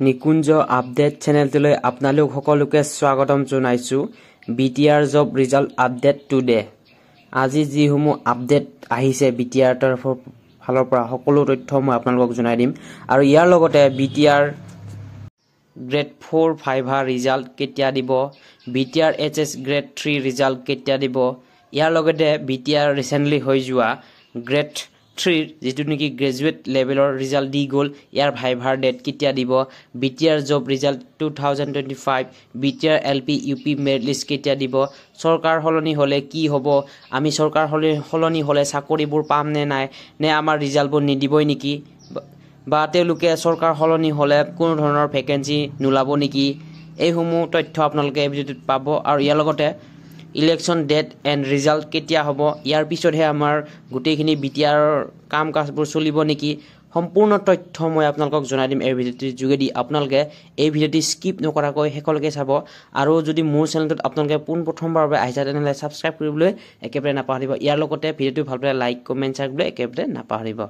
নিকুঞ্জ update চেনেলটোলৈ আপোনালোক সকলোকে স্বাগতম জনাইছো BTR job result update today আজি যিসমূহ আপডেট আহিছে বিটিআৰ তৰফৰ ফালৰ পৰা সকলো তথ্য মই আপোনালোকক জনাই দিম আৰু ইয়াৰ লগতে বিটিআৰ গ্ৰেড 4 ফাইভাৰ ৰিজাল্ট কেতিয়া দিব বিটিআৰ এইচএছ গ্ৰেড 3 ৰিজাল্ট কেতিয়া দিব ইয়াৰ লগতে বিটিআৰ ৰিসেন্টলি হৈ যোৱা গ্ৰেড 3 যেটো নেকি গ্ৰেজুৱেট লেভেলৰ ৰিজাল্ট দি গল ইয়াৰ ফাইভাৰ ডেট কেতিয়া দিব BTR job result 2025 BTR LP UP merit list কেতিয়া দিব সৰকাৰ হলনি হলে কি হ'ব আমি সৰকাৰ হলনি হলে চাকৰিবোৰ পাম নে নাই নে আমাৰ ৰিজাল্টবোৰ নিদিবই নেকি বা তেওঁলোকে সৰকাৰ হলনি হলে কোন ধৰণৰ ভ্যাকেন্সি নুলাব নেকি এইসমূহ তথ্য আপোনালোকে এই ভিডিঅ'টোত পাব আৰু ইয়াৰ লগতে ইলেকশন ডেট এণ্ড ৰিজাল্ট কেতিয়া হ'ব ইয়াৰ পিছতহে আমাৰ গুটেইখিনি বিটিআৰ কাম কাজবোৰ চলিব নেকি সম্পূৰ্ণ তথ্য মই আপোনালোকক জনাই দিম এই ভিডিঅ'টিৰ যোগেদি আপোনালোকে এই ভিডিঅ'টি স্কিপ নকৰাকৈ শেষলৈকে চাব আৰু যদি মোৰ চেনেলটোত আপোনালোকে পোনপ্ৰথমবাৰৰ বাবে আহিছে তেনেহলে সাবস্ক্ৰাইব কৰিবলৈ একেবাৰে নাপাহৰিব ইয়াৰ লগতে ভিডিঅ'টো ভালদৰে লাইক কমেন্ট শ্বেয়াৰ কৰিবলৈ একেবাৰে নাপাহৰিব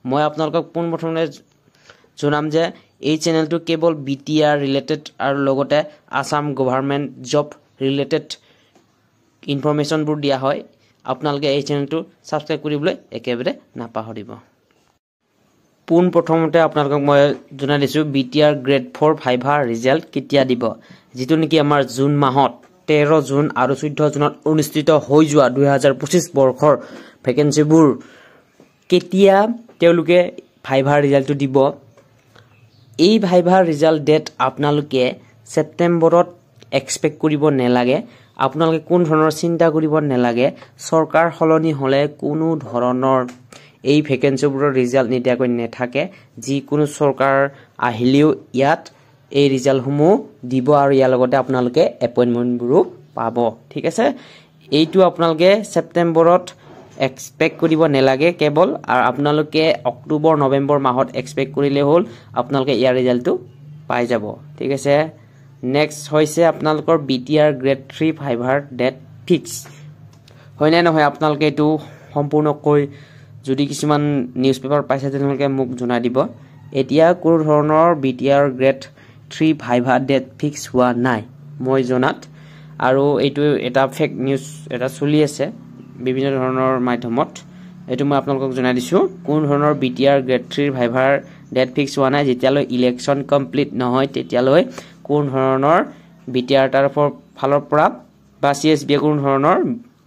মই আপোনালোকক পোনপ্ৰথমে জনাম যে এই চেনেলটো কেৱল বিটিআৰ ৰিলেটেড আৰু লগতে আসাম গভৰ্ণমেণ্ট জব ৰিলেটেড ইনফৰমেশনবোৰ দিয়া হয় আপোনালোকে এই চেনেলটো সাবস্ক্ৰাইব কৰিবলৈ একেবাৰে নাপাহৰিব পোন প্ৰথমতে আপোনালোকক মই জনাই দিছো বিটিআৰ গ্ৰেড 4 ফাইভাৰ ৰিজাল্ট কেতিয়া দিব যেটো নেকি আমাৰ জুন মাহত 13 জুন আৰু 14 জুনত অনুষ্ঠিত হৈ যোৱা 2025 বৰ্ষৰ ভ্যাকেন্সিবোৰ কেতিয়া তেওঁলোকে ফাইভাৰ ৰিজাল্টটো দিব এই ফাইভাৰ ৰিজাল্ট ডেট আপোনালোকে সেপ্টেম্বৰত এক্সপেক্ট কৰিব নেলাগে আপোনালোকে কোন ধৰণৰ চিন্তা কৰিব নেলাগে সৰকাৰ হলনি হলে কোনো ধৰণৰ এই ভ্যাকেন্সিবোৰৰ ৰিজাল্ট নিদিয়াকৈ নেথাকে যি কোনো সৰকাৰ আহিলেও ইয়াত এই ৰিজাল্টসমূহ দিব আৰু ইয়াৰ লগতে আপোনালোকে এপইন্টমেন্টবোৰো পাব ঠিক আছে এইটো আপোনালোকে সেপ্টেম্বৰত এক্সপেক্ট কৰিব নেলাগে কেৱল আৰু আপোনালোকে অক্টোবৰ নৱেম্বৰ মাহত এক্সপেক্ট কৰিলে হ'ল আপোনালোকে ইয়াৰ ৰিজাল্টটো পাই যাব ঠিক আছে নেক্সট হৈছে আপোনালোকৰ বিটিআৰ গ্ৰেড 3 ফাইভাৰ ডেট ফিক্স হয়নে নহয় আপোনালোকে এটো সম্পূৰ্ণকৈ যদি কিছুমান নিউজ পেপাৰ পাইছে তেনেহলে মোক জনাই দিব এতিয়া কোনো ধৰণৰ বিটিআৰ গ্ৰেড 3 ফাইভাৰ ডেট ফিক্স হোৱা নাই মই জনাত আৰু এইটো এটা ফেক নিউজ এটা চলি আছে বিভিন্ন ধৰণৰ মাধ্যমত এটো মই আপোনালোকক জনাই দিছো কোন ধৰণৰ বিটিআৰ গ্ৰেড 3 ফাইভাৰ ডেট ফিক্স হোৱা নাই যেতিয়ালৈ ইলেকশন কমপ্লিট নহয় তেতিয়ালৈ কোন ধৰণৰ বিটিআৰ তৰফৰ ফালৰ পৰা বা সিএসবি কোন ধৰণৰ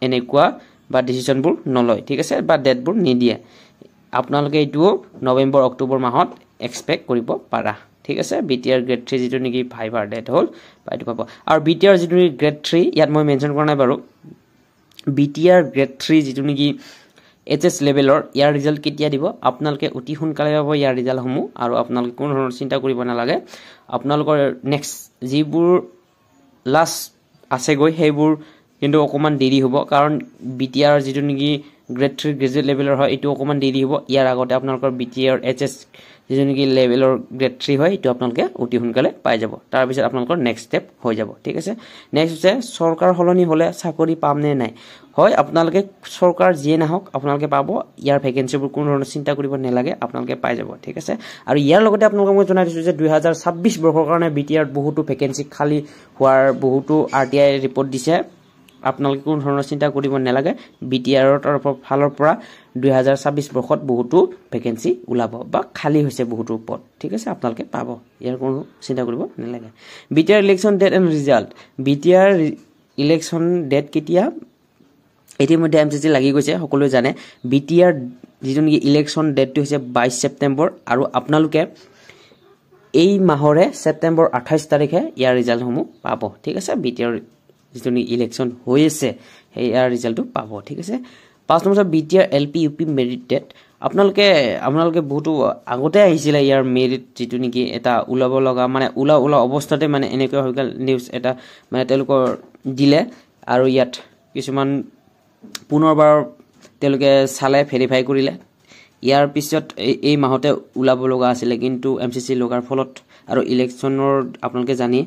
এনেকুৱা বা ডিসিশনবোৰ নলয় ঠিক আছে বা ডেটবোৰ নিদিয়ে আপোনালোকে এইটো নৱেম্বৰ অক্টোবৰ মাহত এক্সপেক্ট কৰিব পাৰা ঠিক আছে বিটিআৰ গ্ৰেড 3 যেটো নেকি ফাইভাৰ ডেট হল পাইটো পাব আৰু বিটিআৰ যেটো গ্ৰেড 3 ইয়াত মই মেনশন কৰা নাই বাৰু বিটিআৰ গ্ৰেড 3 যেটো নেকি এইচএছ লেভেলৰ ইয়াৰ ৰিজাল্ট কেতিয়া দিব আপোনালোকে অতি সোনকালে পাব ইয়াৰ ৰিজাল্ট সমূহ আৰু আপোনালোকে কোনো ধৰণৰ চিন্তা কৰিব নালাগে আপোনালোকৰ নেক্সট যিবোৰ লাষ্ট আছে গৈ সেইবোৰ কিন্তু অকমান দেৰি হ'ব কাৰণ বিটিআৰ যেটো নেকি গ্ৰেড 3 গ্ৰেজুৱেট লেভেলৰ হয় এটো অকমান দেৰি হ'ব ইয়াৰ আগতে আপোনালোকৰ বিটিআৰ এইচএছ যেটো নেকি লেভেলৰ গ্ৰেড 3 হয় এটো আপোনালোকে অতি সোনকালে পাই যাব তাৰ পিছত আপোনালোকৰ নেক্সট স্টেপ হৈ যাব ঠিক আছে নেক্সট হৈছে সৰকাৰ হলনি হলে চাকৰি পাম নে নাই হয় আপোনালোকে সৰকাৰ যিয়ে নাহক আপোনালোকে পাব ইয়াৰ ভ্যাকেন্সিবোৰ কোনো ধৰণৰ চিন্তা কৰিব নেলাগে আপোনালোকে পাই যাব ঠিক আছে আৰু ইয়াৰ লগতে আপোনালোকক মই জনাই দিছো যে 2026 বৰ্ষৰ কাৰণে বিটিআৰ বহুতো ভ্যাকেন্সি খালি হোৱাৰ বহুতো আৰটিআই ৰিপৰ্ট দিছে আপোনালোকে কোন ধৰণৰ চিন্তা কৰিব নেলাগে বিটিআৰৰ তৰফৰ ফালৰ পৰা 2026 বৰ্ষত বহুতো ভ্যাকেন্সি উলাব বা খালি হৈছে বহুতো পদ ঠিক আছে আপোনালোকে পাব ইয়াৰ কোনো চিন্তা কৰিব নেলাগে BTR election date and result BTR election date কেতিয়া ইতিমধ্যে এমসিসি লাগি গৈছে সকলোৱে জানে বিটিআৰ যেটো নেকি ইলেকশন ডেটটো হৈছে 22 ছেপ্টেম্বৰ আৰু আপোনালোকে এই মাহৰে ছেপ্টেম্বৰ 28 তাৰিখে ইয়াৰ ৰিজাল্টসমূহ পাব ঠিক আছে বিটিআৰ যেটো ইলেকশন হৈ আছে সেই ইয়াৰ ৰিজাল্টটো পাব ঠিক আছে 5 নম্বৰ BTR LP UP merit date আপোনালোকে বহুতো আগতে আহিছিল ইয়াৰ মেৰিট যেটো নেকি এটা উলাব লগা মানে উলা অৱস্থাতে মানে এনেকৈ হৈ গল নিউজ এটা মানে তেওঁলোকৰ দিলে আৰু ইয়াত কিছুমান পুনৰবাৰ তেওঁলোকে চালে ভেৰিফাই কৰিলে ইয়াৰ পিছত এই মাহতে উলাব লগা আছিল কিন্তু এমসিসি লগাৰ ফলত আৰু ইলেকশনৰ আপোনালোকে জানি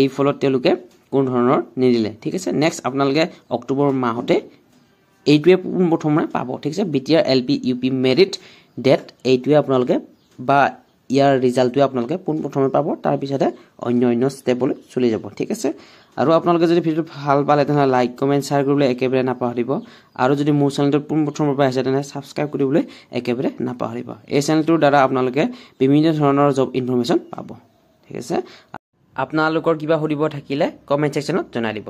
এই ফলত তেওঁলোকে কোন ধৰণৰ নিদিলে ঠিক আছে নেক্সট আপোনালোকে অক্টোবৰ মাহতে এইটোৱে প্ৰথমে পাব ঠিক আছে BTR LP UP merit date এইটোৱে আপোনালোকে বা ইয়াৰ ৰিজাল্টটো আপোনালোকে পোনপ্ৰথমে পাব তাৰ পিছতে অন্য ষ্টেপলৈ চলি যাব ঠিক আছে আৰু আপোনালোকে যদি ভিডিঅ ভাল পালে তেনে লাইক কমেন্ট শেয়াৰ কৰিবলৈ একেবাৰে নাপাহৰিব আৰু যদি মোৰ চেনেলটো পোনপ্ৰথমৰ পৰা আহিছে তেনে সাবস্ক্ৰাইব কৰিবলৈ একেবাৰে নাপাহৰিব এই চেনেলটোৰ দ্বাৰা আপোনালোকে বিভিন্ন ধৰণৰ জব ইনফৰমেশন পাব ঠিক আছে আপোনালোকৰ কিবা সুধিব থাকিলে কমেন্ট সেকশনত জনাই দিব